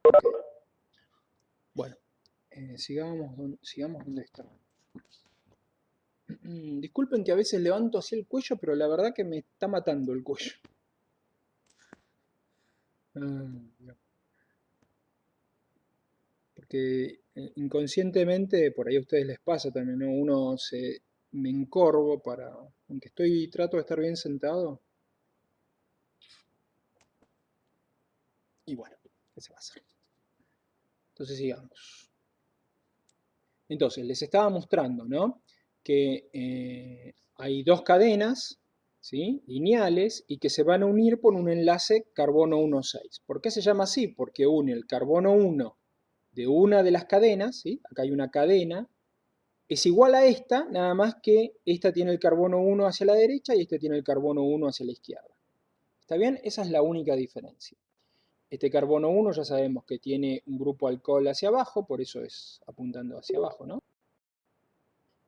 Ok. Bueno, sigamos donde estábamos. Disculpen que a veces levanto así el cuello, pero la verdad que me está matando el cuello. Ah, porque inconscientemente, por ahí a ustedes les pasa también, ¿no? Me encorvo aunque trato de estar bien sentado, y bueno, ¿qué se va a hacer? Entonces sigamos. Entonces, les estaba mostrando, ¿no? Que hay dos cadenas, ¿sí? Lineales y que se van a unir por un enlace carbono 1,6. ¿Por qué se llama así? Porque une el carbono 1 de una de las cadenas, ¿sí? Acá hay una cadena, es igual a esta, nada más que esta tiene el carbono 1 hacia la derecha y este tiene el carbono 1 hacia la izquierda. ¿Está bien? Esa es la única diferencia. Este carbono 1 ya sabemos que tiene un grupo alcohol hacia abajo, por eso es apuntando hacia abajo, ¿no?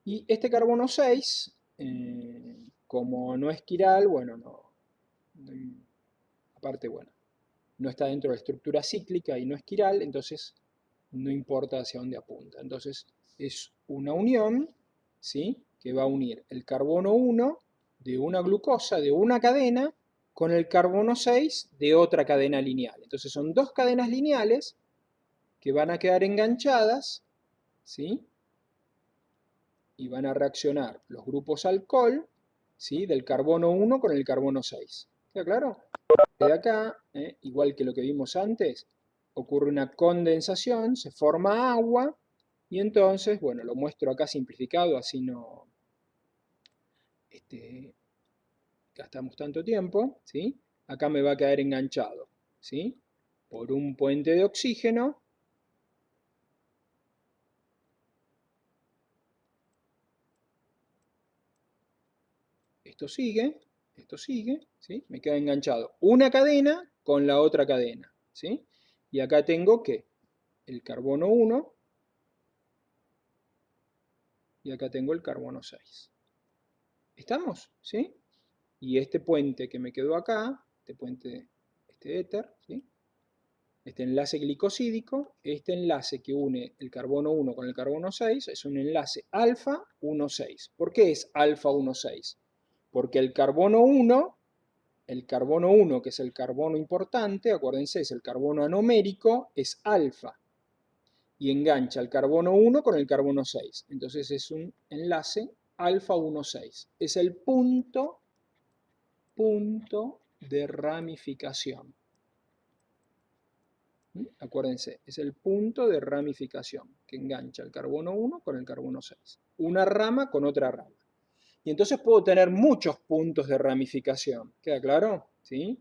Y este carbono 6, como no es quiral, bueno, aparte, bueno, no está dentro de la estructura cíclica y no es quiral, entonces no importa hacia dónde apunta. Entonces es una unión, ¿sí? Que va a unir el carbono 1 de una glucosa de una cadena con el carbono 6 de otra cadena lineal. Entonces son dos cadenas lineales que van a quedar enganchadas, ¿sí? Y van a reaccionar los grupos alcohol, ¿sí? Del carbono 1 con el carbono 6. ¿Queda claro? De acá, igual que lo que vimos antes, ocurre una condensación, se forma agua, y entonces, bueno, lo muestro acá simplificado, así no gastamos tanto tiempo, ¿sí? Acá me va a quedar enganchado, ¿sí? Por un puente de oxígeno. Esto sigue, ¿sí? Me queda enganchado una cadena con la otra cadena, ¿sí? Y acá tengo que el carbono 1 y acá tengo el carbono 6. ¿Estamos? ¿Sí? Y este puente que me quedó acá, este éter, ¿sí? Este enlace glicosídico, este enlace que une el carbono 1 con el carbono 6, es un enlace alfa 1,6. ¿Por qué es alfa 1,6? Porque el carbono 1, que es el carbono importante, acuérdense, es el carbono anomérico, es alfa. Y engancha el carbono 1 con el carbono 6. Entonces es un enlace alfa 1,6. Es el punto de ramificación. Acuérdense, es el punto de ramificación que engancha el carbono 1 con el carbono 6. Una rama con otra rama. Y entonces puedo tener muchos puntos de ramificación. ¿Queda claro? ¿Sí?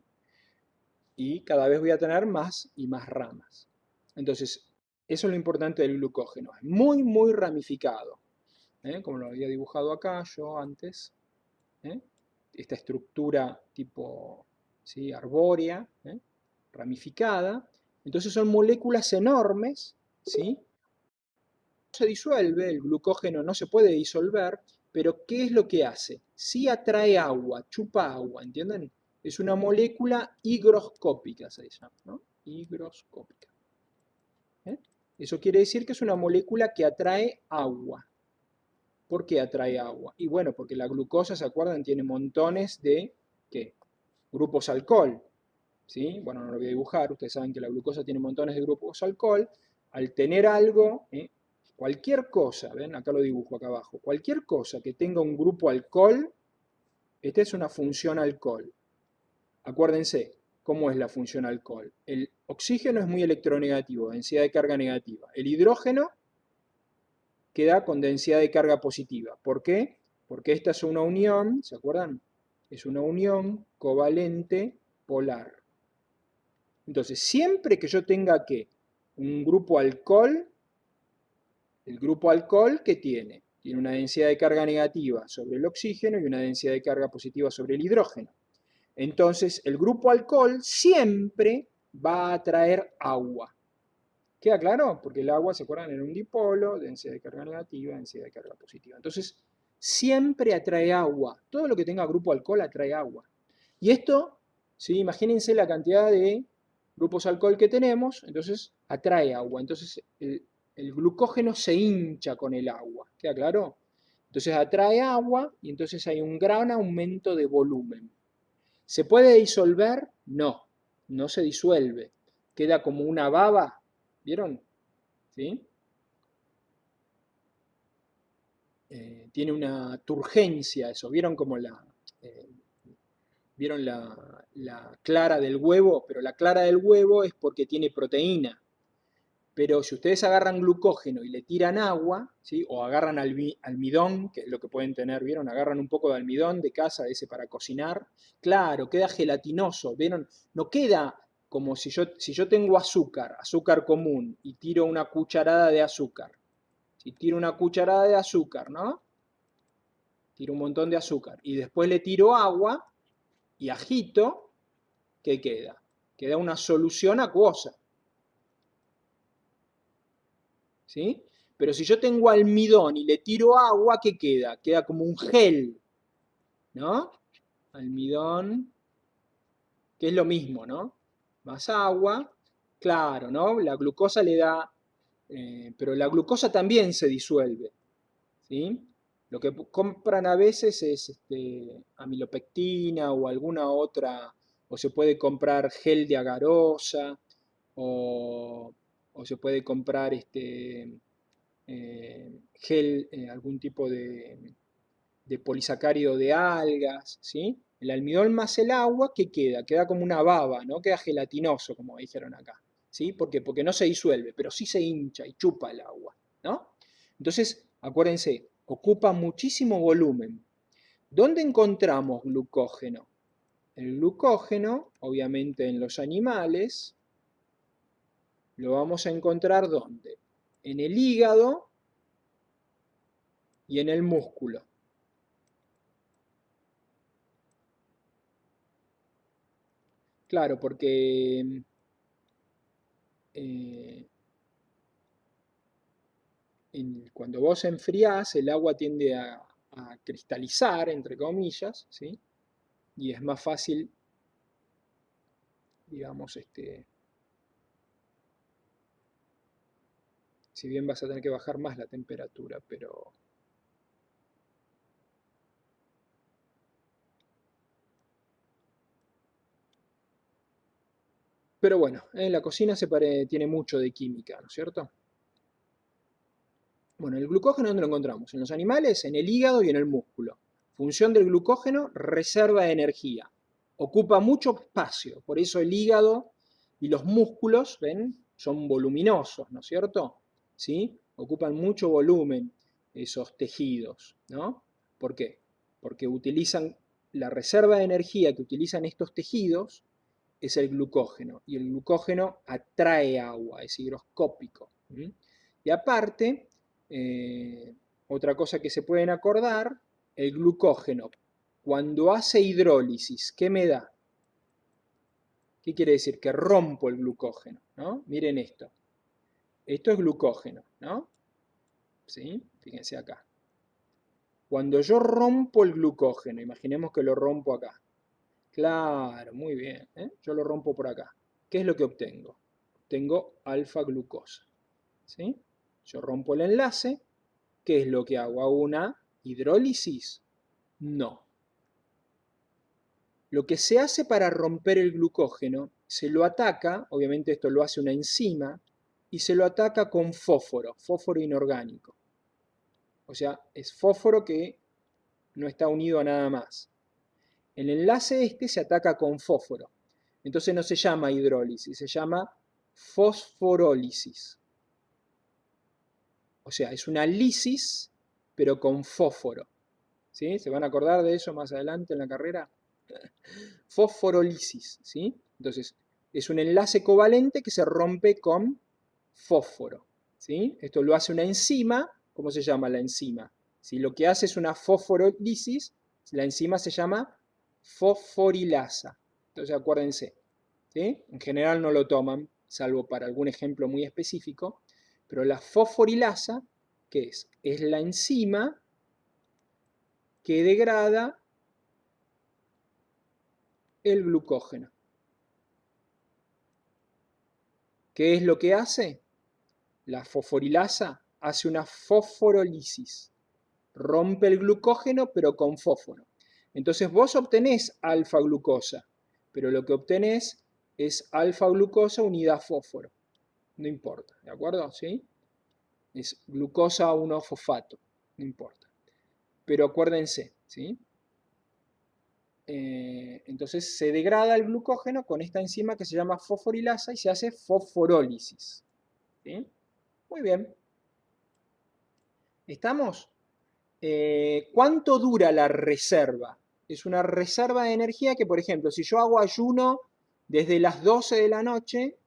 Y cada vez voy a tener más y más ramas. Entonces, eso es lo importante del glucógeno. Es muy, muy ramificado. Como lo había dibujado acá yo antes. Esta estructura tipo, ¿sí? Arbórea, ramificada. Entonces son moléculas enormes, ¿sí? Se disuelve, el glucógeno no se puede disolver, pero ¿qué es lo que hace? Sí atrae agua, chupa agua, ¿entienden? Es una molécula higroscópica, se llama, ¿no? Higroscópica. ¿eh? Eso quiere decir que es una molécula que atrae agua. ¿Por qué atrae agua? Y bueno, porque la glucosa, ¿se acuerdan? Tiene montones de, ¿qué? Grupos alcohol, ¿sí? Bueno, no lo voy a dibujar, ustedes saben que la glucosa tiene montones de grupos alcohol. Al tener algo, cualquier cosa, ven, acá lo dibujo acá abajo, cualquier cosa que tenga un grupo alcohol, esta es una función alcohol. Acuérdense, ¿cómo es la función alcohol? El oxígeno es muy electronegativo, densidad de carga negativa. El hidrógeno queda con densidad de carga positiva. ¿Por qué? Porque esta es una unión, ¿se acuerdan? Es una unión covalente polar. Entonces, siempre que yo tenga que un grupo alcohol, el grupo alcohol, ¿qué tiene? Tiene una densidad de carga negativa sobre el oxígeno y una densidad de carga positiva sobre el hidrógeno. Entonces, el grupo alcohol siempre va a atraer agua. ¿Queda claro? Porque el agua, ¿se acuerdan? Era un dipolo, densidad de carga negativa, densidad de carga positiva. Entonces, siempre atrae agua. Todo lo que tenga grupo alcohol atrae agua. Y esto, ¿sí? Imagínense la cantidad de grupos alcohol que tenemos, entonces atrae agua. Entonces el glucógeno se hincha con el agua. ¿Queda claro? Entonces atrae agua y entonces hay un gran aumento de volumen. ¿Se puede disolver? No, no se disuelve. Queda como una baba. ¿Vieron? ¿Sí? Tiene una turgencia eso. ¿Vieron como eh, ¿vieron la clara del huevo? Pero la clara del huevo es porque tiene proteína. Pero si ustedes agarran glucógeno y le tiran agua, ¿sí? O agarran almidón, que es lo que pueden tener, ¿vieron? Agarran un poco de almidón de casa, ese para cocinar, claro, queda gelatinoso, ¿vieron? No queda como si yo tengo azúcar, azúcar común, y tiro una cucharada de azúcar. Si tiro una cucharada de azúcar, ¿no? Tiro un montón de azúcar. Y después le tiro agua y agito, ¿qué queda? Queda una solución acuosa. ¿Sí? Pero si yo tengo almidón y le tiro agua, ¿qué queda? Queda como un gel, ¿no? Almidón, que es lo mismo, ¿no? Más agua, claro, ¿no? La glucosa le da, pero la glucosa también se disuelve, ¿sí? Lo que compran a veces es amilopectina o alguna otra, o se puede comprar gel de agarosa, o, o se puede comprar gel, algún tipo de polisacárido de algas, ¿sí? El almidón más el agua, ¿qué queda? Queda como una baba, ¿no? Queda gelatinoso, como dijeron acá, ¿sí? ¿Por qué? Porque no se disuelve, pero sí se hincha y chupa el agua, ¿no? Entonces, acuérdense, ocupa muchísimo volumen. ¿Dónde encontramos glucógeno? El glucógeno, obviamente en los animales, lo vamos a encontrar ¿dónde? En el hígado y en el músculo. Claro, porque eh, cuando vos enfriás, el agua tiende a cristalizar, entre comillas, ¿sí? Y es más fácil, digamos, si bien vas a tener que bajar más la temperatura, pero bueno, en la cocina tiene mucho de química, ¿no es cierto? Bueno, el glucógeno, ¿dónde lo encontramos? En los animales, en el hígado y en el músculo. Función del glucógeno, reserva de energía. Ocupa mucho espacio, por eso el hígado y los músculos, ¿ven? Son voluminosos, ¿no es cierto? ¿Sí? Ocupan mucho volumen esos tejidos, ¿no? ¿Por qué? Porque utilizan la reserva de energía que utilizan estos tejidos es el glucógeno, y el glucógeno atrae agua, es higroscópico. Y aparte, eh, otra cosa que se pueden acordar, el glucógeno, cuando hace hidrólisis, ¿qué me da? ¿Qué quiere decir? Que rompo el glucógeno, ¿no? Miren esto. Esto es glucógeno, ¿no? ¿Sí? Fíjense acá. Cuando yo rompo el glucógeno, imaginemos que lo rompo acá. Claro, muy bien, ¿eh? Yo lo rompo por acá. ¿Qué es lo que obtengo? Obtengo alfa glucosa, ¿sí? Yo rompo el enlace. ¿Qué es lo que hago? ¿Hago una hidrólisis? No. Lo que se hace para romper el glucógeno, se lo ataca, obviamente esto lo hace una enzima, y se lo ataca con fósforo, fósforo inorgánico. O sea, es fósforo que no está unido a nada más. El enlace se ataca con fósforo. Entonces no se llama hidrólisis, se llama fosforólisis. O sea, es una lisis, pero con fósforo. ¿Sí? ¿Se van a acordar de eso más adelante en la carrera? Fosforólisis, ¿sí? Entonces, es un enlace covalente que se rompe con fósforo, ¿sí? Esto lo hace una enzima. ¿Cómo se llama la enzima? Si lo que hace es una fosforólisis, la enzima se llama fosforilasa. Entonces, acuérdense, ¿sí? En general no lo toman, salvo para algún ejemplo muy específico, pero la fosforilasa, ¿qué es? Es la enzima que degrada el glucógeno. ¿Qué es lo que hace? La fosforilasa hace una fosforolisis. Rompe el glucógeno pero con fósforo. Entonces vos obtenés alfa-glucosa, pero lo que obtenés es alfa-glucosa unidad fósforo. No importa, ¿de acuerdo? ¿Sí? Es glucosa 1-fosfato, no importa. Pero acuérdense, ¿sí? Entonces se degrada el glucógeno con esta enzima que se llama fosforilasa y se hace fosforólisis. ¿Sí? Muy bien. ¿Estamos? ¿Cuánto dura la reserva? Es una reserva de energía que, por ejemplo, si yo hago ayuno desde las 12 de la noche,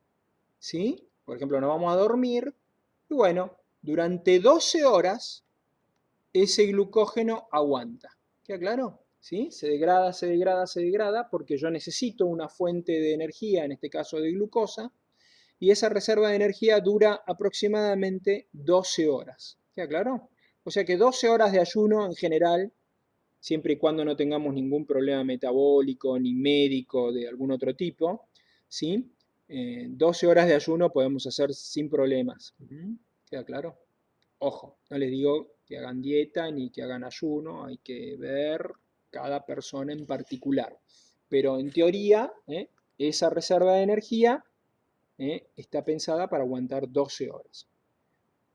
¿sí? Por ejemplo, nos vamos a dormir, y bueno, durante 12 horas ese glucógeno aguanta. ¿Queda claro? ¿Sí? Se degrada, se degrada, se degrada, porque yo necesito una fuente de energía, en este caso de glucosa, y esa reserva de energía dura aproximadamente 12 horas. ¿Queda claro? O sea que 12 horas de ayuno en general, siempre y cuando no tengamos ningún problema metabólico ni médico de algún otro tipo, ¿sí? 12 horas de ayuno podemos hacer sin problemas. ¿Queda claro? Ojo, no les digo que hagan dieta ni que hagan ayuno, hay que ver cada persona en particular. Pero en teoría, esa reserva de energía está pensada para aguantar 12 horas.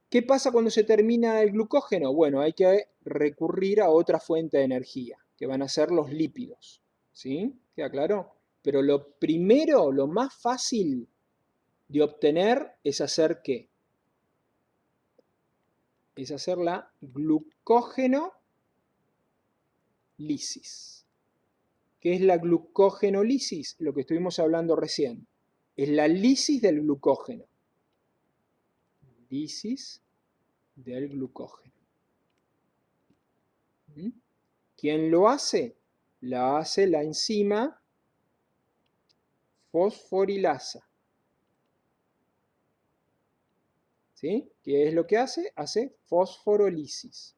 ¿Qué pasa cuando se termina el glucógeno? Bueno, hay que recurrir a otra fuente de energía, que van a ser los lípidos. ¿Sí? ¿Queda claro? Pero lo primero, lo más fácil de obtener es hacer ¿qué? Es hacer la glucógenolisis. ¿Qué es la glucógenolisis? Lo que estuvimos hablando recién. Es la lisis del glucógeno. Lisis del glucógeno. ¿Quién lo hace? La hace la enzima fosforilasa. ¿Sí? ¿Qué es lo que hace? Hace fosforólisis.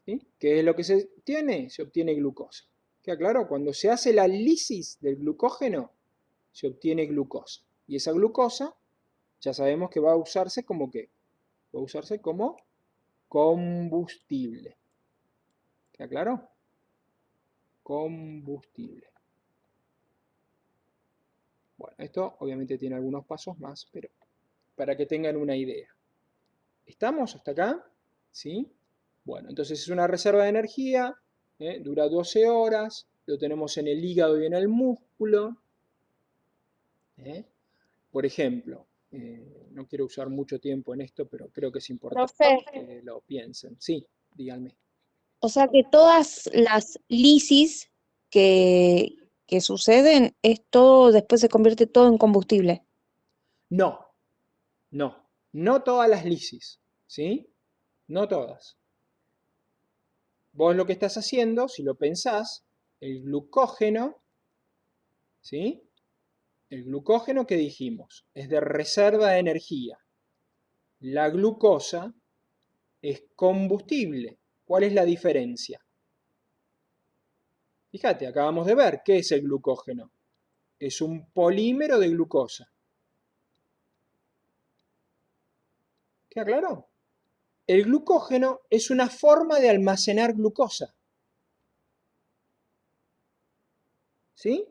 ¿Sí? ¿Qué es lo que se obtiene? Se obtiene glucosa. ¿Queda claro? Cuando se hace la lisis del glucógeno, se obtiene glucosa. Y esa glucosa ya sabemos que va a usarse como ¿qué? Va a usarse como combustible. ¿Queda claro? Combustible. Bueno, esto obviamente tiene algunos pasos más, pero para que tengan una idea. ¿Estamos hasta acá? ¿Sí? Bueno, entonces es una reserva de energía, dura 12 horas, lo tenemos en el hígado y en el músculo. Por ejemplo, no quiero usar mucho tiempo en esto, pero creo que es importante Profe, que lo piensen. Sí, díganme. o sea que todas las lisis que suceden, es todo, después se convierte todo en combustible. No, no, no todas las lisis, ¿sí? No todas. Vos lo que estás haciendo, si lo pensás, el glucógeno, ¿sí? El glucógeno que dijimos es de reserva de energía. La glucosa es combustible. ¿Cuál es la diferencia? Fíjate, acabamos de ver, ¿qué es el glucógeno? Es un polímero de glucosa. ¿Queda claro? El glucógeno es una forma de almacenar glucosa. ¿Sí?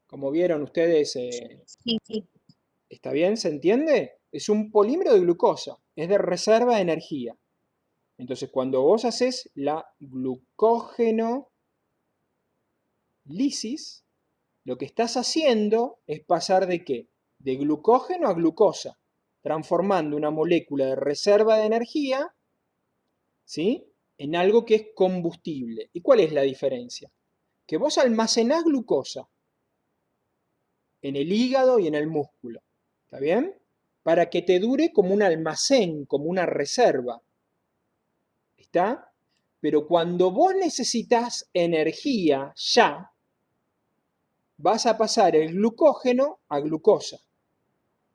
Como vieron ustedes, Sí, sí. ¿está bien? ¿Se entiende? Es un polímero de glucosa, es de reserva de energía. Entonces, cuando vos haces la glucógenolisis, lo que estás haciendo es pasar de ¿qué? De glucógeno a glucosa, transformando una molécula de reserva de energía, ¿sí? En algo que es combustible. ¿Y cuál es la diferencia? Que vos almacenás glucosa en el hígado y en el músculo. ¿Está bien? Para que te dure como un almacén, como una reserva. ¿Está? Pero cuando vos necesitas energía ya, vas a pasar el glucógeno a glucosa.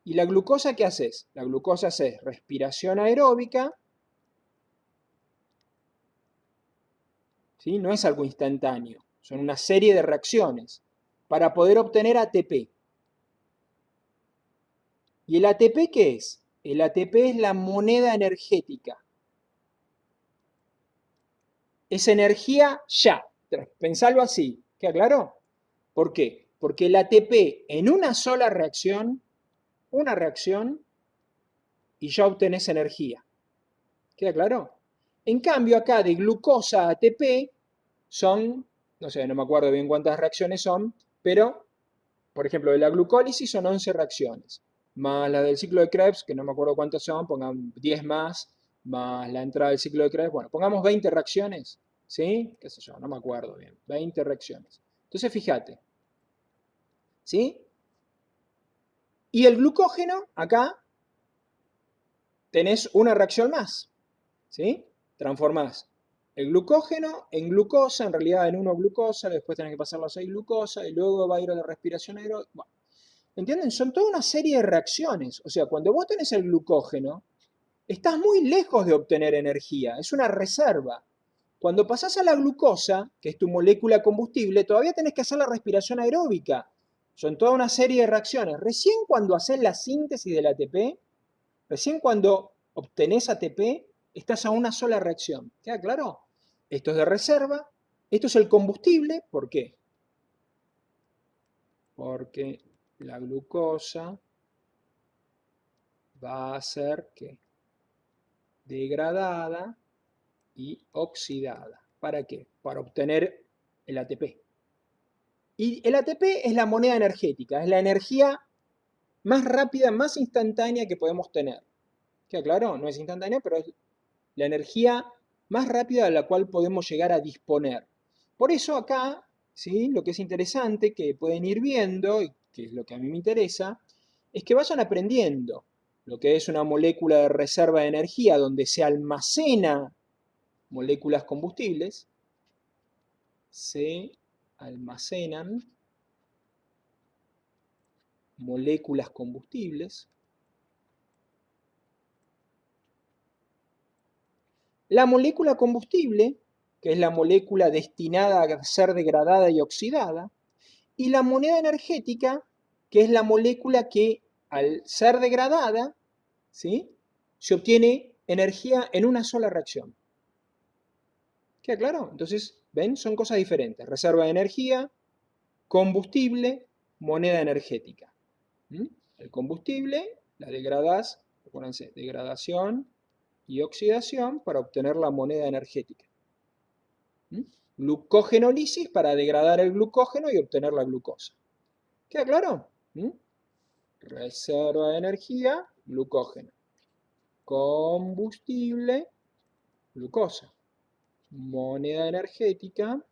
¿Y la glucosa qué haces? La glucosa es respiración aeróbica, ¿sí? No es algo instantáneo, son una serie de reacciones para poder obtener ATP. ¿Y el ATP qué es? El ATP es la moneda energética. Es energía ya. Pensalo así. ¿Queda claro? ¿Por qué? Porque el ATP en una sola reacción, una reacción, y ya obtenés energía. ¿Queda claro? En cambio, acá de glucosa a ATP son, no sé, no me acuerdo bien cuántas reacciones son, pero, por ejemplo, de la glucólisis son 11 reacciones, más la del ciclo de Krebs, que no me acuerdo cuántas son, pongan 10 más la entrada del ciclo de Krebs, bueno, pongamos 20 reacciones, ¿sí? ¿Qué sé yo? No me acuerdo bien, 20 reacciones. Entonces, fíjate, ¿sí? Y el glucógeno, acá, tenés una reacción más, ¿sí? Transformás el glucógeno en glucosa, en realidad en 1 glucosa, después tenés que pasarlo a 6 glucosa y luego va a ir a la respiración aeróbica. Bueno, ¿entienden? Son toda una serie de reacciones. O sea, cuando vos tenés el glucógeno, estás muy lejos de obtener energía, es una reserva. Cuando pasás a la glucosa, que es tu molécula combustible, todavía tenés que hacer la respiración aeróbica. Son toda una serie de reacciones. Recién cuando haces la síntesis del ATP, recién cuando obtenés ATP, estás a una sola reacción. ¿Queda claro? Esto es de reserva, esto es el combustible. ¿Por qué? Porque la glucosa va a ser ¿qué? Degradada y oxidada. ¿Para qué? Para obtener el ATP. Y el ATP es la moneda energética, es la energía más rápida, más instantánea que podemos tener. ¿Queda claro? No es instantánea, pero es la energía más rápida de la cual podemos llegar a disponer. Por eso acá, ¿sí? Lo que es interesante, que pueden ir viendo, y que es lo que a mí me interesa, es que vayan aprendiendo lo que es una molécula de reserva de energía, donde se almacena moléculas combustibles, se almacenan moléculas combustibles. La molécula combustible, que es la molécula destinada a ser degradada y oxidada, y la moneda energética, que es la molécula que al ser degradada, ¿sí? Se obtiene energía en una sola reacción. ¿Queda claro? Entonces, ¿ven? Son cosas diferentes. Reserva de energía, combustible, moneda energética. ¿Mm? El combustible, la degradás, acuérdense, degradación y oxidación para obtener la moneda energética. ¿Mm? Glucogenólisis para degradar el glucógeno y obtener la glucosa. ¿Queda claro? ¿Mm? Reserva de energía, glucógeno. Combustible, glucosa. Moneda energética,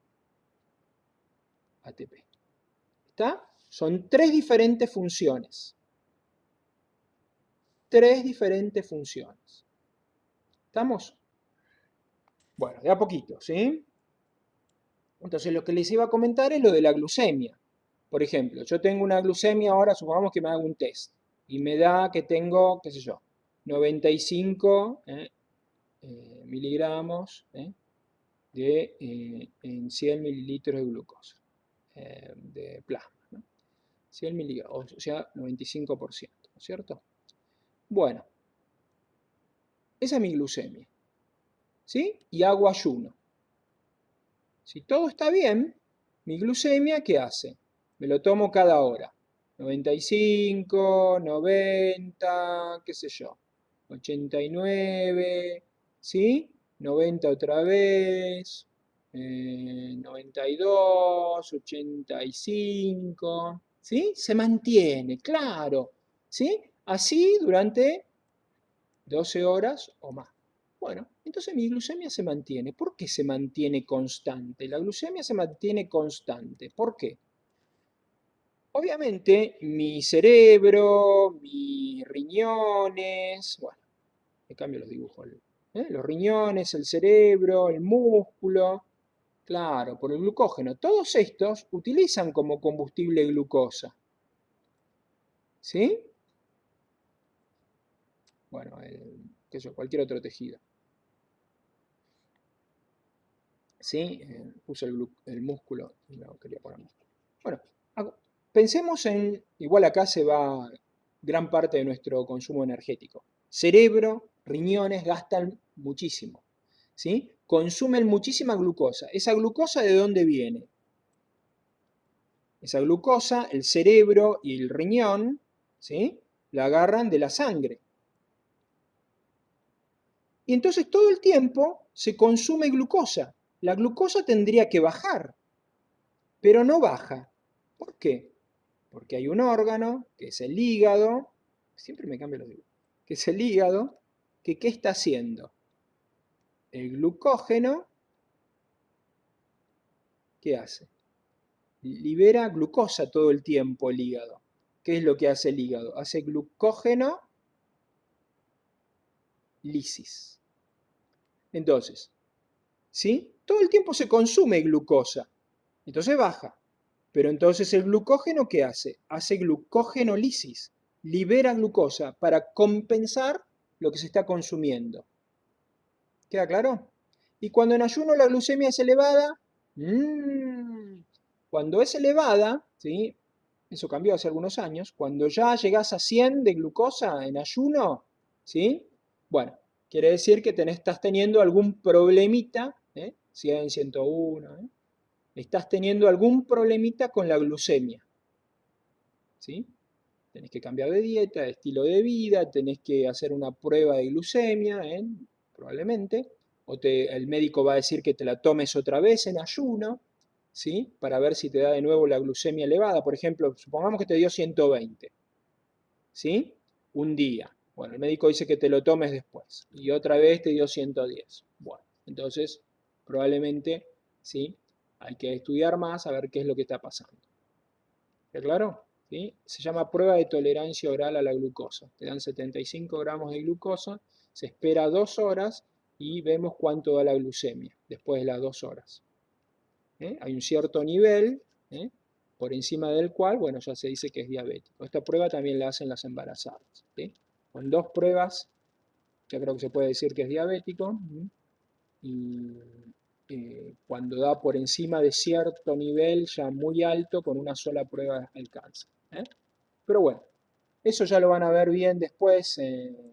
ATP. ¿Está? Son tres diferentes funciones. Tres diferentes funciones. ¿Estamos? Bueno, de a poquito, ¿sí? Entonces lo que les iba a comentar es lo de la glucemia. Por ejemplo, yo tengo una glucemia ahora, supongamos que me hago un test y me da que tengo, qué sé yo, 95 miligramos en 100 mililitros de glucosa, de plasma, ¿no? 100 miligramos, o sea, 95%, ¿no es cierto? Bueno, esa es mi glucemia, ¿sí? Y hago ayuno. Si todo está bien, mi glucemia, ¿qué hace? Me lo tomo cada hora. 95, 90, qué sé yo. 89, ¿sí? 90 otra vez. 92, 85, ¿sí? Se mantiene, claro, ¿sí? Así durante 12 horas o más. Bueno, entonces mi glucemia se mantiene. ¿Por qué se mantiene constante? La glucemia se mantiene constante. ¿Por qué? Obviamente mi cerebro, mis riñones, bueno, me cambio los dibujos, los riñones, el cerebro, el músculo, claro, por el glucógeno. Todos estos utilizan como combustible glucosa. ¿Sí? Bueno, qué sé yo, cualquier otro tejido. ¿Sí? Puse el músculo y no quería poner músculo. Bueno, pensemos en, igual acá se va gran parte de nuestro consumo energético. Cerebro, riñones gastan muchísimo, ¿sí? Consumen muchísima glucosa. ¿Esa glucosa de dónde viene? Esa glucosa, el cerebro y el riñón, ¿sí? La agarran de la sangre. Y entonces todo el tiempo se consume glucosa. La glucosa tendría que bajar, pero no baja. ¿Por qué? Porque hay un órgano, que es el hígado, siempre me cambio los digo, que es el hígado, que ¿qué está haciendo? El glucógeno, ¿qué hace? Libera glucosa todo el tiempo el hígado. ¿Qué es lo que hace el hígado? Hace glucógeno lisis. Entonces, ¿sí? Todo el tiempo se consume glucosa, entonces baja. Pero entonces el glucógeno, ¿qué hace? Hace glucógenolisis, libera glucosa para compensar lo que se está consumiendo. ¿Queda claro? Y cuando en ayuno la glucemia es elevada, cuando es elevada, ¿sí? Eso cambió hace algunos años, cuando ya llegás a 100 de glucosa en ayuno, ¿sí? Bueno, quiere decir que estás teniendo algún problemita, 100, 101, estás teniendo algún problemita con la glucemia, ¿sí? Tenés que cambiar de dieta, de estilo de vida, tenés que hacer una prueba de glucemia, probablemente, o el médico va a decir que te la tomes otra vez en ayuno, ¿sí? Para ver si te da de nuevo la glucemia elevada. Por ejemplo, supongamos que te dio 120, ¿sí? Un día. Bueno, el médico dice que te lo tomes después. Y otra vez te dio 110. Bueno, entonces probablemente, ¿sí? Hay que estudiar más a ver qué es lo que está pasando. ¿Está claro? ¿Sí? Se llama prueba de tolerancia oral a la glucosa. Te dan 75 gramos de glucosa, se espera 2 horas y vemos cuánto da la glucemia después de las 2 horas. Hay un cierto nivel, por encima del cual, bueno, ya se dice que es diabético. Esta prueba también la hacen las embarazadas. ¿Sí? Con 2 pruebas, ya creo que se puede decir que es diabético. Y cuando da por encima de cierto nivel ya muy alto, con una sola prueba alcanza. Pero bueno, eso ya lo van a ver bien después,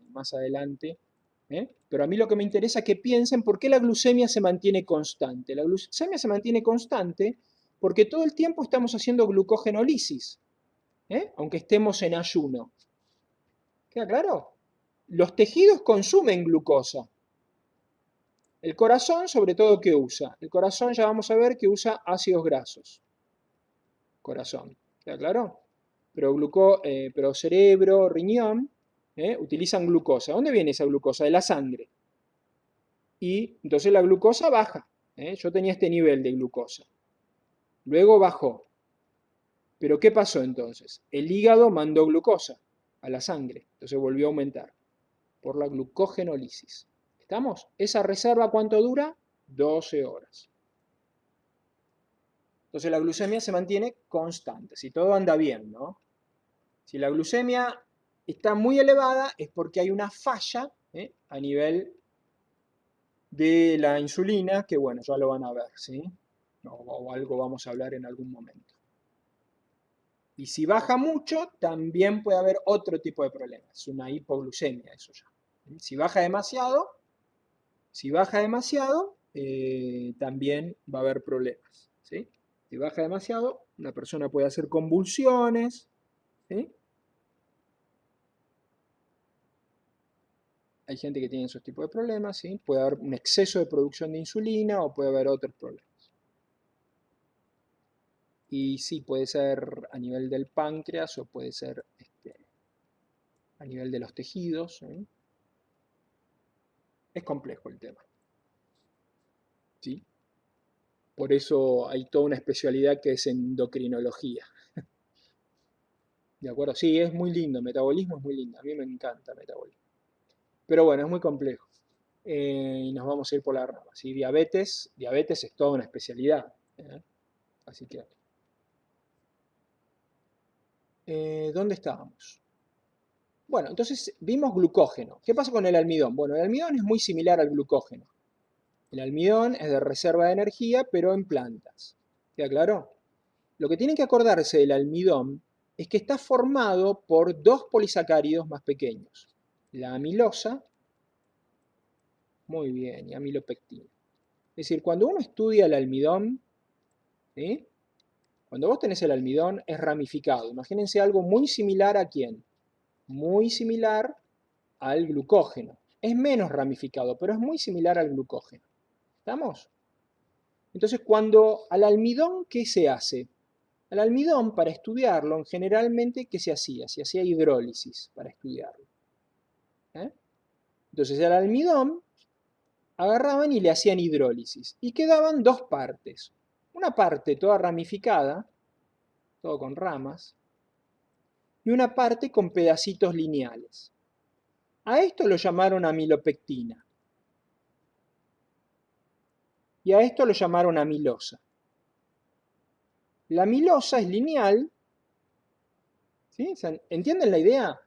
más adelante. Pero a mí lo que me interesa es que piensen por qué la glucemia se mantiene constante. La glucemia se mantiene constante porque todo el tiempo estamos haciendo glucogenolisis, aunque estemos en ayuno. ¿Queda claro? Los tejidos consumen glucosa. El corazón, sobre todo, ¿qué usa? El corazón ya vamos a ver que usa ácidos grasos. Corazón, ¿queda claro? Pero cerebro, riñón, utilizan glucosa. ¿Dónde viene esa glucosa? De la sangre. Y entonces la glucosa baja. Yo tenía este nivel de glucosa. Luego bajó. ¿Pero qué pasó entonces? El hígado mandó glucosa a la sangre. Entonces volvió a aumentar por la glucogenolisis. ¿Estamos? ¿Esa reserva cuánto dura? 12 horas. Entonces la glucemia se mantiene constante, si todo anda bien, ¿no? Si la glucemia está muy elevada es porque hay una falla a nivel de la insulina, que bueno, ya lo van a ver, ¿sí? O algo vamos a hablar en algún momento. Y si baja mucho, también puede haber otro tipo de problemas, es una hipoglucemia, eso ya. Si baja demasiado, también va a haber problemas, ¿sí? Si baja demasiado, una persona puede hacer convulsiones, ¿sí? Hay gente que tiene esos tipos de problemas, ¿sí? Puede haber un exceso de producción de insulina o puede haber otros problemas. Y sí, puede ser a nivel del páncreas o puede ser a nivel de los tejidos, ¿sí? Es complejo el tema, ¿sí? Por eso hay toda una especialidad que es endocrinología. ¿De acuerdo? Sí, es muy lindo, metabolismo es muy lindo, a mí me encanta el metabolismo. Pero bueno, es muy complejo. Y nos vamos a ir por la rama, ¿sí? Diabetes es toda una especialidad. Así que, ¿dónde estábamos? Bueno, entonces vimos glucógeno. ¿Qué pasa con el almidón? Bueno, el almidón es muy similar al glucógeno. El almidón es de reserva de energía, pero en plantas. ¿Queda claro? Lo que tienen que acordarse del almidón es que está formado por dos polisacáridos más pequeños, la amilosa, muy bien, y amilopectina. Es decir, cuando uno estudia el almidón, ¿sí? Cuando vos tenés el almidón es ramificado. Imagínense algo muy similar a ¿quién? Muy similar al glucógeno. Es menos ramificado, pero es muy similar al glucógeno. ¿Estamos? Entonces, cuando al almidón, ¿qué se hace? Al almidón, para estudiarlo, generalmente, ¿qué se hacía? Se hacía hidrólisis para estudiarlo. ¿Eh? Entonces, al almidón agarraban y le hacían hidrólisis. Y quedaban dos partes. Una parte toda ramificada, todo con ramas, y una parte con pedacitos lineales. A esto lo llamaron amilopectina. Y a esto lo llamaron amilosa. La amilosa es lineal, ¿sí? ¿Entienden la idea?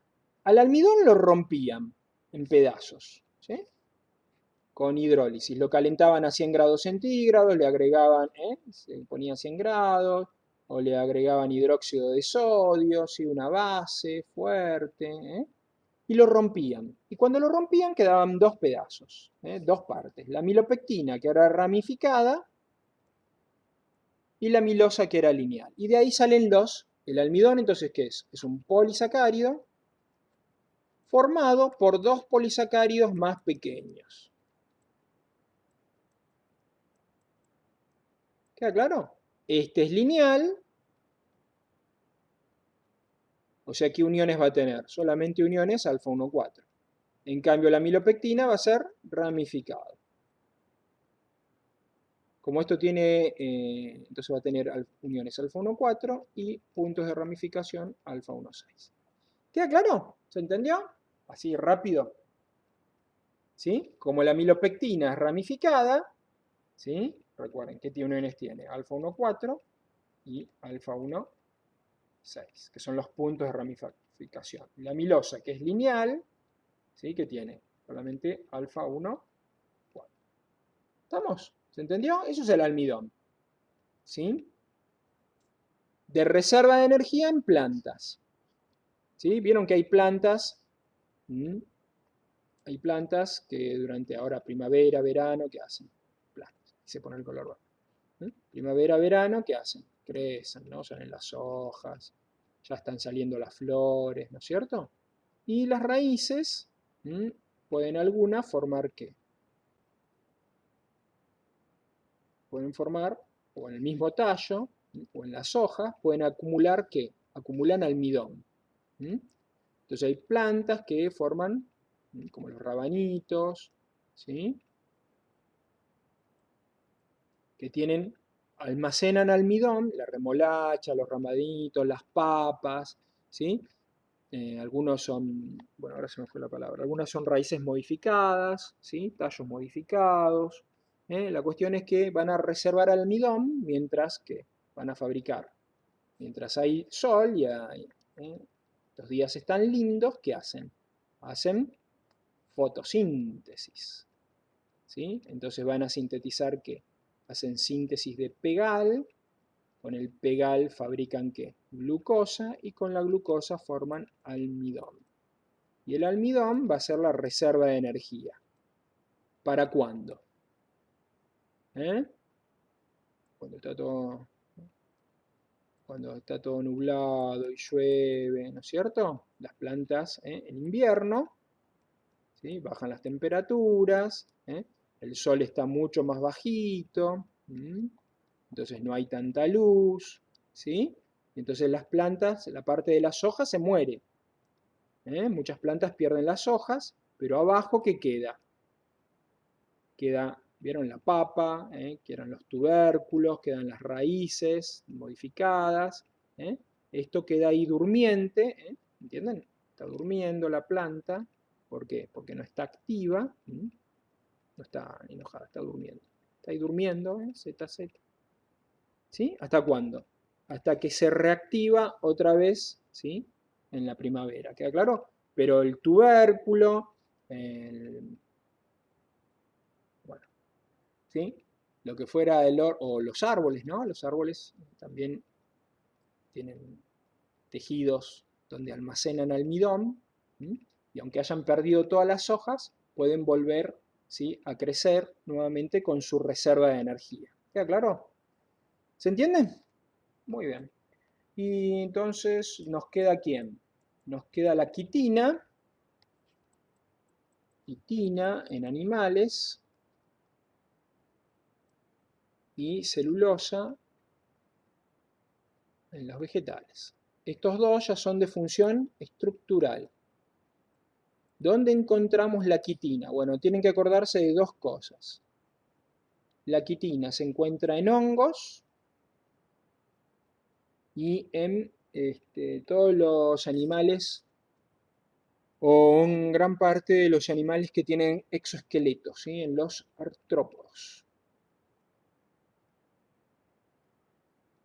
Al almidón lo rompían en pedazos, ¿sí? Con hidrólisis. Lo calentaban a 100 grados centígrados, le agregaban, se ponía 100 grados, o le agregaban hidróxido de sodio, ¿sí? Una base fuerte, y lo rompían. Y cuando lo rompían quedaban dos pedazos, dos partes. La amilopectina, que era ramificada, y la amilosa, que era lineal. Y de ahí salen el almidón, entonces, ¿qué es? Es un polisacárido formado por dos polisacáridos más pequeños. ¿Queda claro? Este es lineal, o sea, ¿qué uniones va a tener? Solamente uniones alfa 1, 4. En cambio, la amilopectina va a ser ramificado. Como esto tiene, entonces va a tener uniones alfa 1, 4 y puntos de ramificación alfa 1, 6. ¿Queda claro? ¿Se entendió? Así rápido. ¿Sí? Como la amilopectina es ramificada, ¿sí? Recuerden, ¿qué uniones tiene? Alfa 1, 4 y alfa 1, 6, que son los puntos de ramificación. La amilosa, que es lineal, ¿sí? Que tiene solamente alfa 1, 4. ¿Estamos? ¿Se entendió? Eso es el almidón. ¿Sí? De reserva de energía en plantas. ¿Sí? Vieron que hay plantas, hay plantas que durante ahora primavera, verano, ¿qué hacen? Plantas. Y se pone el color verde. Primavera, verano, ¿qué hacen? Crecen, ¿no? Salen las hojas, ya están saliendo las flores, ¿no es cierto? Y las raíces, pueden algunas formar ¿qué? Pueden formar, o en el mismo tallo, o en las hojas, pueden acumular ¿qué? Acumulan almidón. Entonces hay plantas que forman, como los rabanitos, ¿sí? Que almacenan almidón, la remolacha, los rabanitos, las papas, ¿sí? Algunos son, bueno, ahora se me fue la palabra, algunas son raíces modificadas, ¿sí? Tallos modificados. La cuestión es que van a reservar almidón mientras que van a fabricar. Mientras hay sol y los días están lindos, ¿qué hacen? Hacen fotosíntesis, ¿sí? Entonces van a sintetizar ¿qué? Hacen síntesis de pegal, con el pegal fabrican ¿qué? Glucosa, y con la glucosa forman almidón. Y el almidón va a ser la reserva de energía. ¿Para cuándo? ¿Eh? Cuando está todo nublado y llueve, ¿no es cierto? Las plantas, en invierno, ¿sí? Bajan las temperaturas, el sol está mucho más bajito, entonces no hay tanta luz, ¿sí? Entonces las plantas, la parte de las hojas se muere. Muchas plantas pierden las hojas, pero abajo, ¿qué queda? Queda, ¿vieron la papa? Quedan los tubérculos, quedan las raíces modificadas. Esto queda ahí durmiente, ¿entienden? Está durmiendo la planta. ¿Por qué? Porque no está activa, no está enojada, está durmiendo. Está ahí durmiendo, ZZ. ¿Sí? ¿Hasta cuándo? Hasta que se reactiva otra vez, ¿sí? En la primavera, ¿queda claro? Pero el tubérculo, bueno, ¿sí? Lo que fuera o los árboles, ¿no? Los árboles también tienen tejidos donde almacenan almidón, y aunque hayan perdido todas las hojas, pueden volver, ¿sí?, a crecer nuevamente con su reserva de energía. ¿Queda claro? ¿Se entiende? Muy bien. Y entonces nos queda ¿quién? Nos queda la quitina en animales y celulosa en los vegetales. Estos dos ya son de función estructural. ¿Dónde encontramos la quitina? Bueno, tienen que acordarse de dos cosas. La quitina se encuentra en hongos y en todos los animales, o en gran parte de los animales que tienen exoesqueletos, ¿sí?, en los artrópodos.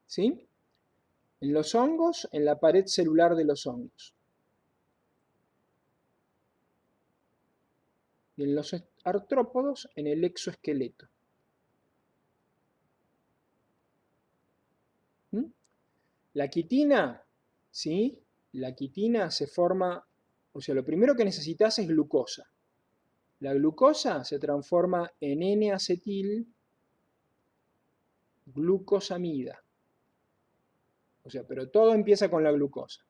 ¿Sí? En los hongos, en la pared celular de los hongos. Y en los artrópodos, en el exoesqueleto. ¿Mm? La quitina, ¿sí? La quitina se forma, o sea, lo primero que necesitas es glucosa. La glucosa se transforma en N-acetil glucosamida. O sea, pero todo empieza con la glucosa.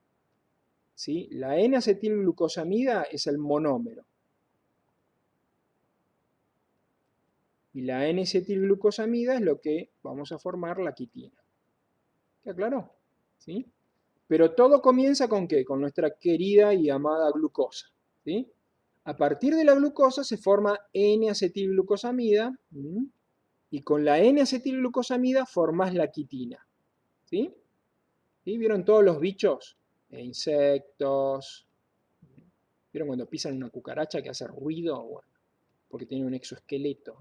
¿Sí? La N-acetilglucosamida es el monómero. Y la N-acetilglucosamida es lo que vamos a formar la quitina. ¿Queda claro? ¿Sí? Pero todo comienza ¿con qué? Con nuestra querida y amada glucosa. ¿Sí? A partir de la glucosa se forma N-acetilglucosamida, y con la N-acetilglucosamida formas la quitina. ¿Sí? ¿Sí? ¿Vieron todos los bichos? Insectos. ¿Vieron cuando pisan una cucaracha que hace ruido? Bueno, porque tiene un exoesqueleto.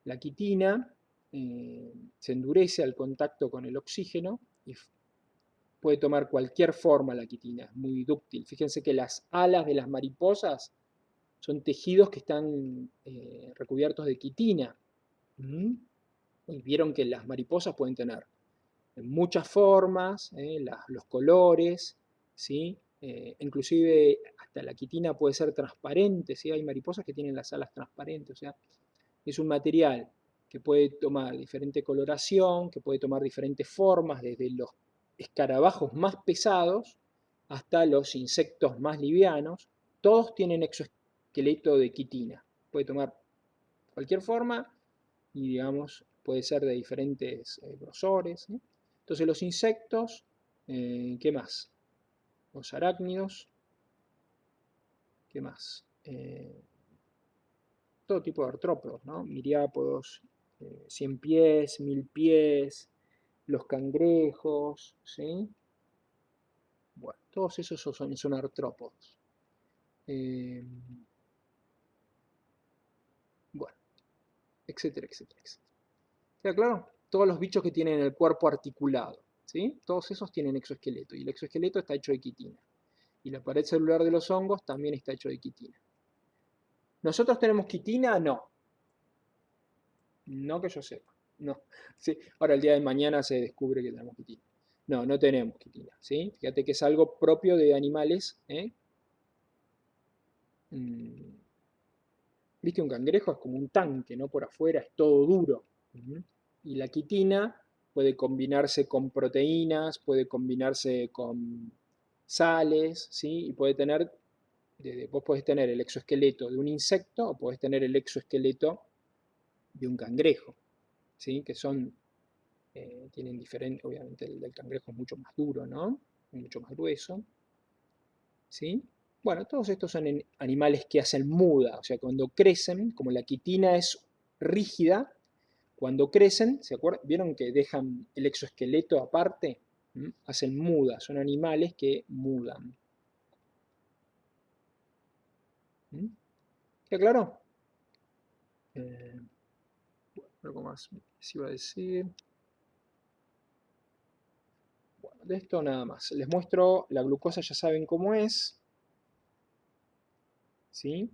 La quitina se endurece al contacto con el oxígeno y puede tomar cualquier forma la quitina, es muy dúctil. Fíjense que las alas de las mariposas son tejidos que están recubiertos de quitina. Y vieron que las mariposas pueden tener muchas formas, los colores, ¿sí? Inclusive hasta la quitina puede ser transparente, ¿sí? Hay mariposas que tienen las alas transparentes, o sea, es un material que puede tomar diferente coloración, que puede tomar diferentes formas, desde los escarabajos más pesados hasta los insectos más livianos. Todos tienen exoesqueleto de quitina. Puede tomar cualquier forma y, digamos, puede ser de diferentes grosores. Entonces los insectos, ¿qué más? Los arácnidos, ¿qué más? Todo tipo de artrópodos, ¿no? Miriápodos, 100 pies, 1000 pies, los cangrejos, ¿sí? Bueno, todos esos son artrópodos. Bueno, etcétera, etcétera, etcétera. ¿Queda claro? Todos los bichos que tienen el cuerpo articulado, ¿sí? Todos esos tienen exoesqueleto, y el exoesqueleto está hecho de quitina. Y la pared celular de los hongos también está hecho de quitina. ¿Nosotros tenemos quitina? No. No que yo sepa. No. Sí. Ahora el día de mañana se descubre que tenemos quitina. No, no tenemos quitina. ¿Sí? Fíjate que es algo propio de animales. ¿Viste? Un cangrejo es como un tanque, ¿no? Por afuera es todo duro. Y la quitina puede combinarse con proteínas, puede combinarse con sales, ¿sí? Y puede tener, vos podés tener el exoesqueleto de un insecto o podés tener el exoesqueleto de un cangrejo, ¿sí? Que son, tienen diferente, obviamente el del cangrejo es mucho más duro, ¿no? Mucho más grueso, ¿sí? Bueno, todos estos son animales que hacen muda, o sea, cuando crecen, como la quitina es rígida, cuando crecen, ¿se acuerdan? ¿Vieron que dejan el exoesqueleto aparte? Hacen muda, son animales que mudan. ¿Queda claro? Algo más les iba a decir. Bueno, de esto nada más. Les muestro la glucosa, ya saben cómo es. ¿Sí?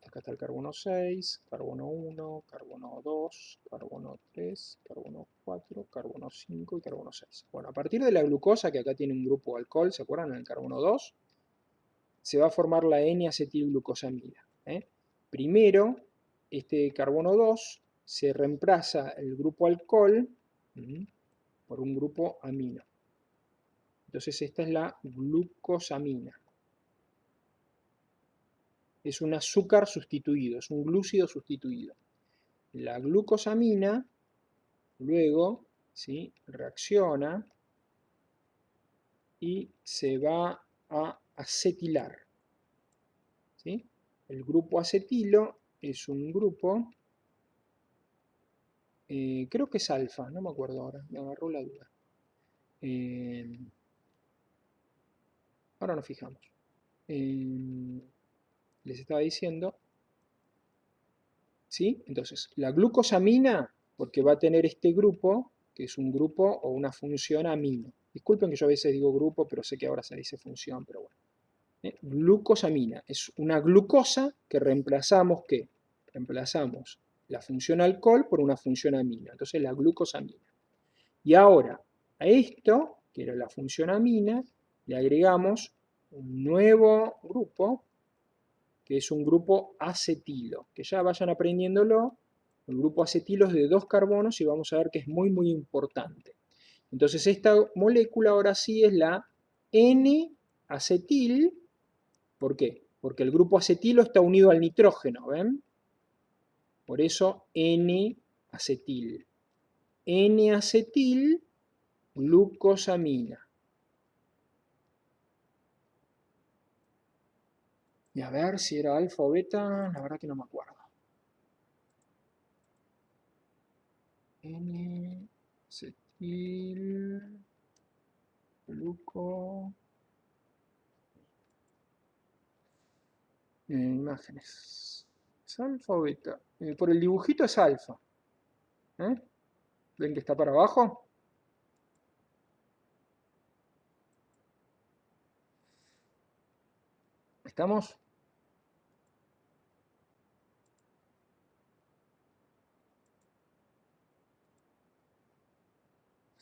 Acá está el carbono 6, carbono 1, carbono 2, carbono 3, carbono 4, carbono 5 y carbono 6. Bueno, a partir de la glucosa, que acá tiene un grupo alcohol, ¿se acuerdan? En el carbono 2, se va a formar la N-acetilglucosamida. Primero, este carbono 2 se reemplaza el grupo alcohol por un grupo amino. Entonces esta es la glucosamina. Es un azúcar sustituido, es un glúcido sustituido. La glucosamina luego, ¿sí?, reacciona y se va a acetilar. ¿Sí? El grupo acetilo es un grupo, creo que es alfa, no me acuerdo ahora, me agarró la duda. Ahora nos fijamos. Les estaba diciendo, ¿sí? Entonces, la glucosamina, porque va a tener este grupo, que es un grupo o una función amino. Disculpen que yo a veces digo grupo, pero sé que ahora se dice función, pero bueno. Glucosamina es una glucosa que reemplazamos, ¿qué? Reemplazamos la función alcohol por una función amina. Entonces, la glucosamina. Y ahora, a esto, que era la función amina, le agregamos un nuevo grupo, que es un grupo acetilo, que ya vayan aprendiéndolo. El grupo acetilo es de 2 carbonos y vamos a ver que es muy, muy importante. Entonces esta molécula ahora sí es la N-acetil. ¿Por qué? Porque el grupo acetilo está unido al nitrógeno, ¿ven? Por eso N-acetil. N-acetil glucosamina. Y a ver si era alfa o beta, la verdad que no me acuerdo. N-acetil gluco. Imágenes. ¿Es alfa o beta? Por el dibujito es alfa. ¿Ven que está para abajo? ¿Estamos?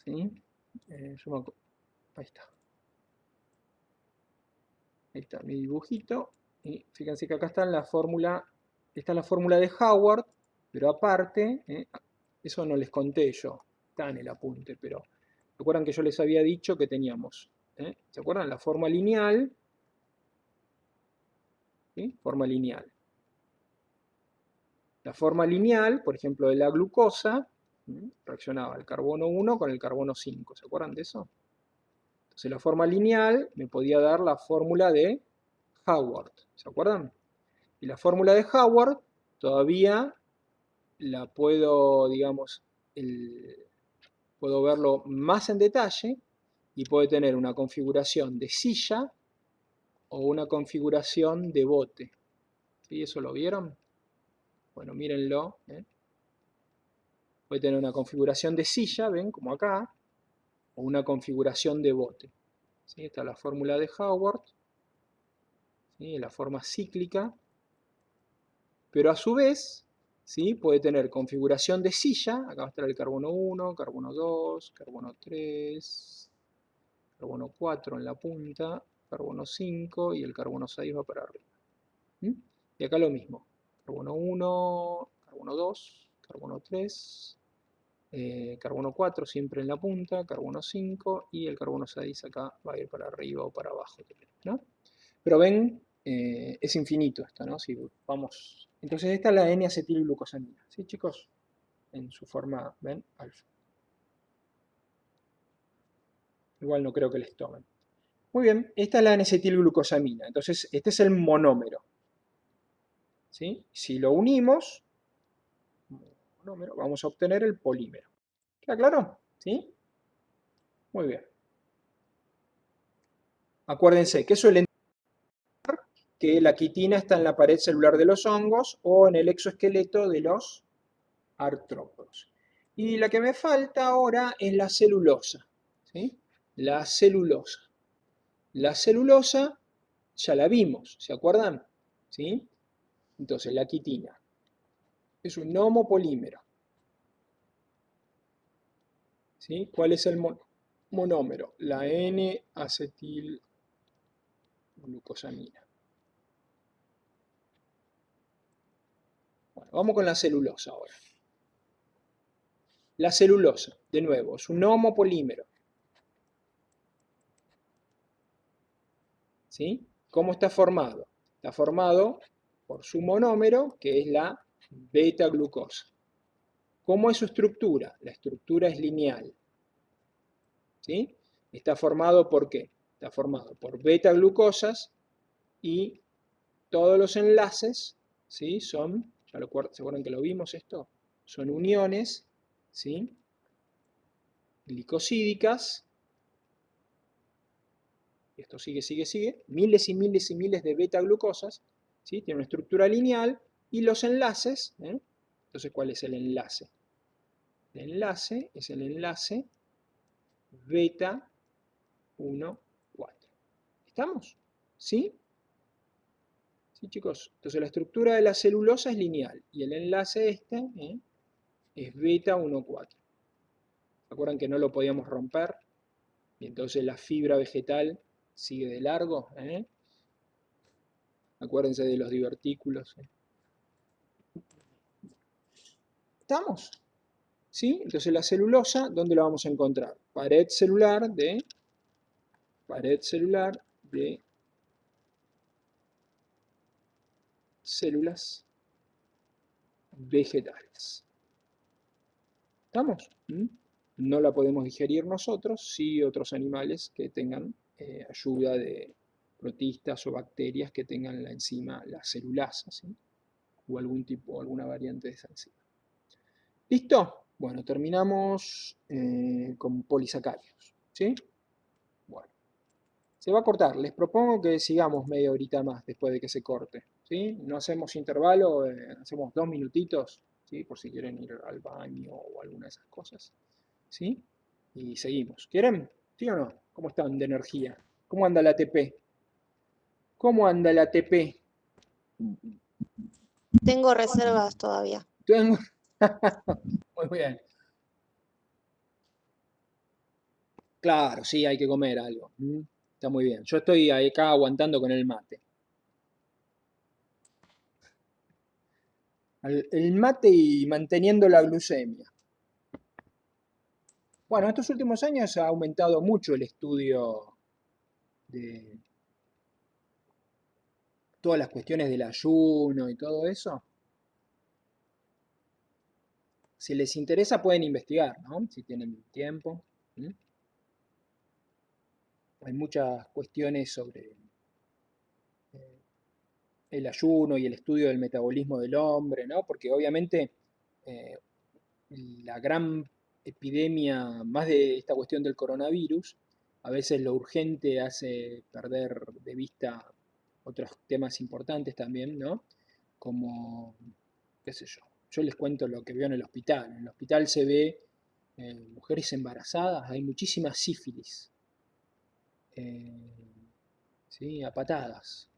¿Sí? Ahí está. Ahí está mi dibujito. Y fíjense que acá está la fórmula de Howard, pero aparte, eso no les conté yo, está en el apunte, pero recuerdan que yo les había dicho que teníamos, ¿se acuerdan? La forma lineal, ¿sí? Forma lineal. La forma lineal, por ejemplo, de la glucosa, reaccionaba el carbono 1 con el carbono 5, ¿se acuerdan de eso? Entonces la forma lineal me podía dar la fórmula de Howard, ¿se acuerdan? Y la fórmula de Howard todavía la puedo, digamos, puedo verlo más en detalle y puede tener una configuración de silla o una configuración de bote. ¿Sí? ¿Eso lo vieron? Bueno, mírenlo. Puede tener una configuración de silla, ven, como acá, o una configuración de bote. ¿Sí? Esta es la fórmula de Howard, ¿sí?, la forma cíclica, pero a su vez, ¿sí?, puede tener configuración de silla. Acá va a estar el carbono 1, carbono 2, carbono 3, carbono 4 en la punta, carbono 5 y el carbono 6 va para arriba. Y acá lo mismo, carbono 1, carbono 2, carbono 3, carbono 4 siempre en la punta, carbono 5 y el carbono 6 acá va a ir para arriba o para abajo, ¿no? Pero ven, es infinito esto, ¿no? Si vamos. Entonces esta es la N-acetilglucosamina, ¿sí, chicos? En su forma, ¿ven? Alfa. Igual no creo que les tomen. Muy bien, esta es la N-acetilglucosamina. Entonces este es el monómero, ¿sí? Si lo unimos, vamos a obtener el polímero. ¿Queda claro? ¿Sí? Muy bien. Acuérdense que suelen que la quitina está en la pared celular de los hongos o en el exoesqueleto de los artrópodos. Y la que me falta ahora es la celulosa, ¿sí? La celulosa. La celulosa ya la vimos, ¿se acuerdan? ¿Sí? Entonces, la quitina es un homopolímero. ¿Sí? ¿Cuál es el monómero? La N-acetilglucosamina. Bueno, vamos con la celulosa ahora. La celulosa, de nuevo, es un homopolímero. ¿Sí? ¿Cómo está formado? Está formado por su monómero, que es la beta-glucosa. ¿Cómo es su estructura? La estructura es lineal. ¿Sí? Está formado por ¿qué? Está formado por beta-glucosas y todos los enlaces, ¿sí? Son, ¿se acuerdan que lo vimos esto? Son uniones, ¿sí? Glicosídicas. Esto sigue, miles y miles y miles de beta-glucosas, ¿sí? Tiene una estructura lineal y los enlaces, entonces, ¿cuál es el enlace? El enlace es el enlace beta 1, 4. ¿Estamos? ¿Sí? ¿Sí, chicos? Entonces la estructura de la celulosa es lineal y el enlace es beta 1, 4. ¿Se acuerdan que no lo podíamos romper? Y entonces la fibra vegetal sigue de largo. Acuérdense de los divertículos. ¿Estamos? ¿Sí? Entonces la celulosa, ¿dónde la vamos a encontrar? Pared celular de células vegetales. ¿Estamos? No la podemos digerir nosotros, sí otros animales que tengan ayuda de protistas o bacterias que tengan la enzima, la celulasa, ¿sí? O algún tipo, alguna variante de esa enzima. ¿Listo? Bueno, terminamos con polisacáridos, ¿sí? Bueno, se va a cortar. Les propongo que sigamos media horita más después de que se corte, ¿sí? No hacemos intervalo, hacemos 2 minutitos, ¿sí? Por si quieren ir al baño o alguna de esas cosas, ¿sí? Y seguimos. ¿Quieren? ¿Sí o no? ¿Cómo están de energía? ¿Cómo anda la ATP? ¿Cómo anda la ATP? Tengo reservas todavía. Tengo... Muy bien. Claro, sí, hay que comer algo. Está muy bien. Yo estoy acá aguantando con el mate. El mate y manteniendo la glucemia. Bueno, estos últimos años ha aumentado mucho el estudio de todas las cuestiones del ayuno y todo eso. Si les interesa pueden investigar, ¿no? Si tienen tiempo. Hay muchas cuestiones sobre el ayuno y el estudio del metabolismo del hombre, ¿no? Porque obviamente eh, la gran epidemia, más de esta cuestión del coronavirus, a veces lo urgente hace perder de vista otros temas importantes también, ¿no? Como, qué sé yo, yo les cuento lo que veo en el hospital. En el hospital se ve mujeres embarazadas, hay muchísima sífilis, ¿sí? A patadas,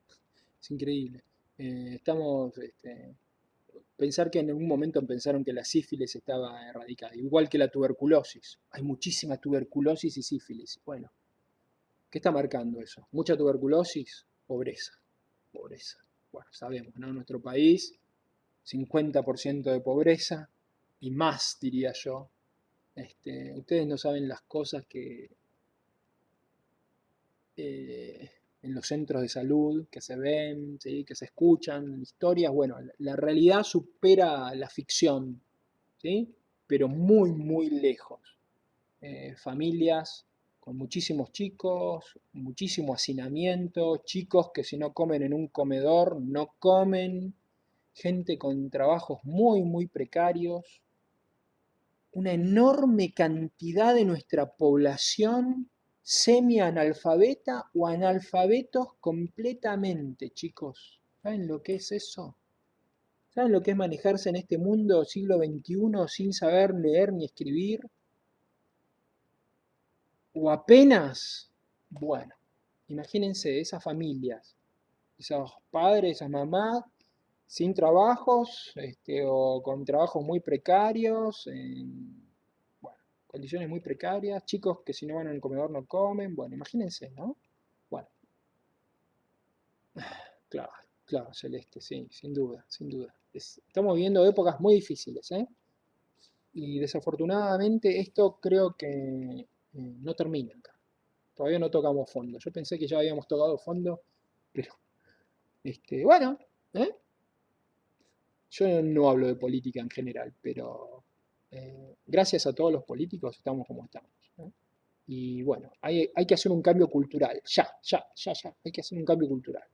es increíble. Pensar que en algún momento pensaron que la sífilis estaba erradicada, igual que la tuberculosis. Hay muchísima tuberculosis y sífilis. Bueno, ¿qué está marcando eso? Mucha tuberculosis, pobreza. Pobreza. Bueno, sabemos, ¿no? En nuestro país, 50% de pobreza y más, diría yo. Ustedes no saben las cosas que en los centros de salud que se ven, ¿sí? Que se escuchan, historias. Bueno, la realidad supera la ficción, ¿sí? Pero muy, muy lejos. Familias con muchísimos chicos, muchísimo hacinamiento, chicos que si no comen en un comedor, no comen, gente con trabajos muy, muy precarios, una enorme cantidad de nuestra población semi-analfabeta o analfabetos completamente, chicos. ¿Saben lo que es eso? ¿Saben lo que es manejarse en este mundo siglo XXI sin saber leer ni escribir? O apenas, bueno, imagínense esas familias, esos padres, esas mamás sin trabajos, o con trabajos muy precarios, bueno, condiciones muy precarias, chicos que si no van al comedor no comen, bueno, imagínense, ¿no? Bueno, claro, claro, Celeste, sí, sin duda, sin duda. Estamos viviendo épocas muy difíciles, ¿eh? Y desafortunadamente esto creo que no termina acá. Todavía no tocamos fondo. Yo pensé que ya habíamos tocado fondo, pero bueno, ¿eh? Yo no hablo de política en general, pero gracias a todos los políticos estamos como estamos, ¿no? Y bueno, hay que hacer un cambio cultural, ya, hay que hacer un cambio cultural.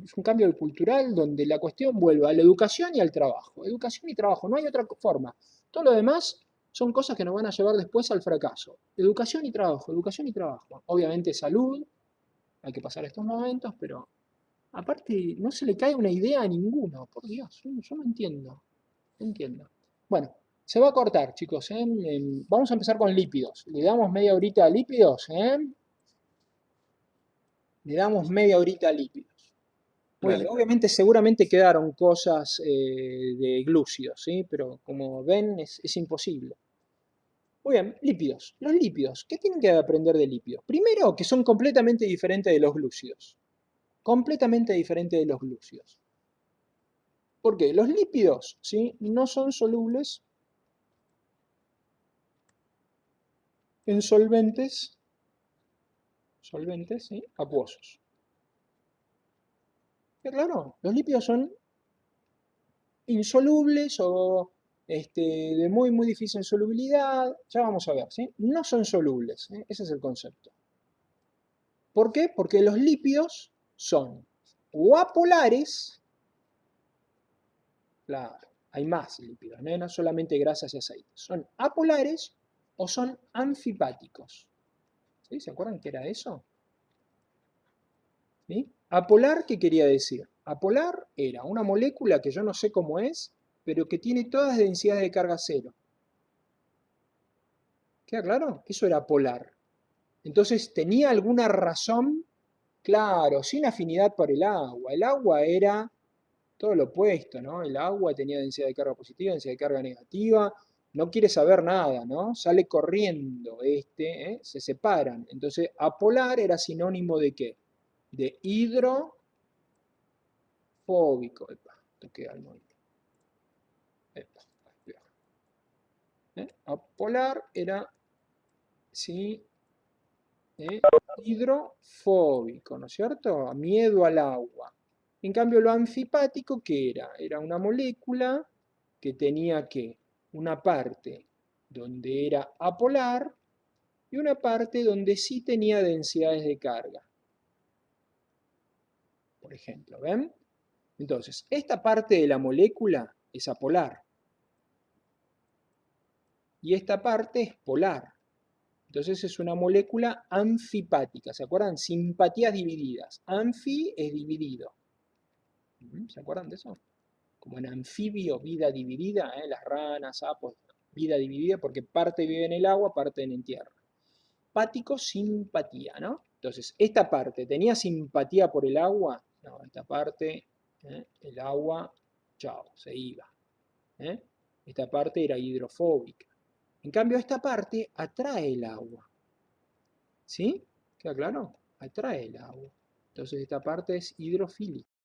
Es un cambio cultural donde la cuestión vuelve a la educación y al trabajo. Educación y trabajo, no hay otra forma. Todo lo demás son cosas que nos van a llevar después al fracaso. Educación y trabajo, educación y trabajo. Obviamente salud, hay que pasar estos momentos, pero aparte no se le cae una idea a ninguno, por Dios, yo no entiendo, no entiendo. Bueno, se va a cortar, chicos, ¿eh? Vamos a empezar con lípidos. Le damos media horita a lípidos, ¿eh? Le damos media horita a lípidos. Muy bien, Dale. obviamente seguramente quedaron cosas de glúcidos, ¿sí? Pero como ven es imposible. Muy bien, lípidos. Los lípidos, ¿qué tienen que aprender de lípidos? Primero, que son completamente diferentes de los glúcidos. Completamente diferentes de los glúcidos. ¿Por qué? Los lípidos, ¿sí? No son solubles en solventes, ¿sí? Acuosos. ¿Está claro? Los lípidos son insolubles o de muy, muy difícil solubilidad. Ya vamos a ver, ¿sí? No son solubles, ¿eh? Ese es el concepto. ¿Por qué? Porque los lípidos son o apolares, claro, hay más lípidos, ¿no? No solamente grasas y aceites. Son apolares o son anfipáticos. ¿Sí? ¿Se acuerdan qué era eso? ¿Sí? Apolar, ¿qué quería decir? Apolar era una molécula que yo no sé cómo es, pero que tiene todas las densidades de carga cero. ¿Queda claro? Eso era polar. Entonces, ¿tenía alguna razón? Claro, sin afinidad por el agua. El agua era todo lo opuesto, ¿no? El agua tenía densidad de carga positiva, densidad de carga negativa, no quiere saber nada, ¿no? Sale corriendo, se separan. Entonces, apolar era sinónimo de ¿qué? De hidrofóbico. Epa, toqué algo ahí. Epa, apolar era, sí, hidrofóbico, ¿no es cierto? Miedo al agua. En cambio, lo anfipático, ¿qué era? Era una molécula que tenía ¿qué? Una parte donde era apolar y una parte donde sí tenía densidades de carga. Por ejemplo, ¿ven? Entonces, esta parte de la molécula es apolar y esta parte es polar. Entonces es una molécula anfipática. ¿Se acuerdan? Simpatías divididas. Anfi es dividido. ¿Se acuerdan de eso? Como en anfibio, vida dividida, las ranas, sapos, vida dividida porque parte vive en el agua, parte en tierra. Pático, simpatía, ¿no? Entonces, esta parte, ¿tenía simpatía por el agua? No, esta parte, el agua, chao, se iba. Esta parte era hidrofóbica. En cambio, esta parte atrae el agua. ¿Sí? ¿Queda claro? Atrae el agua. Entonces, esta parte es hidrofílica.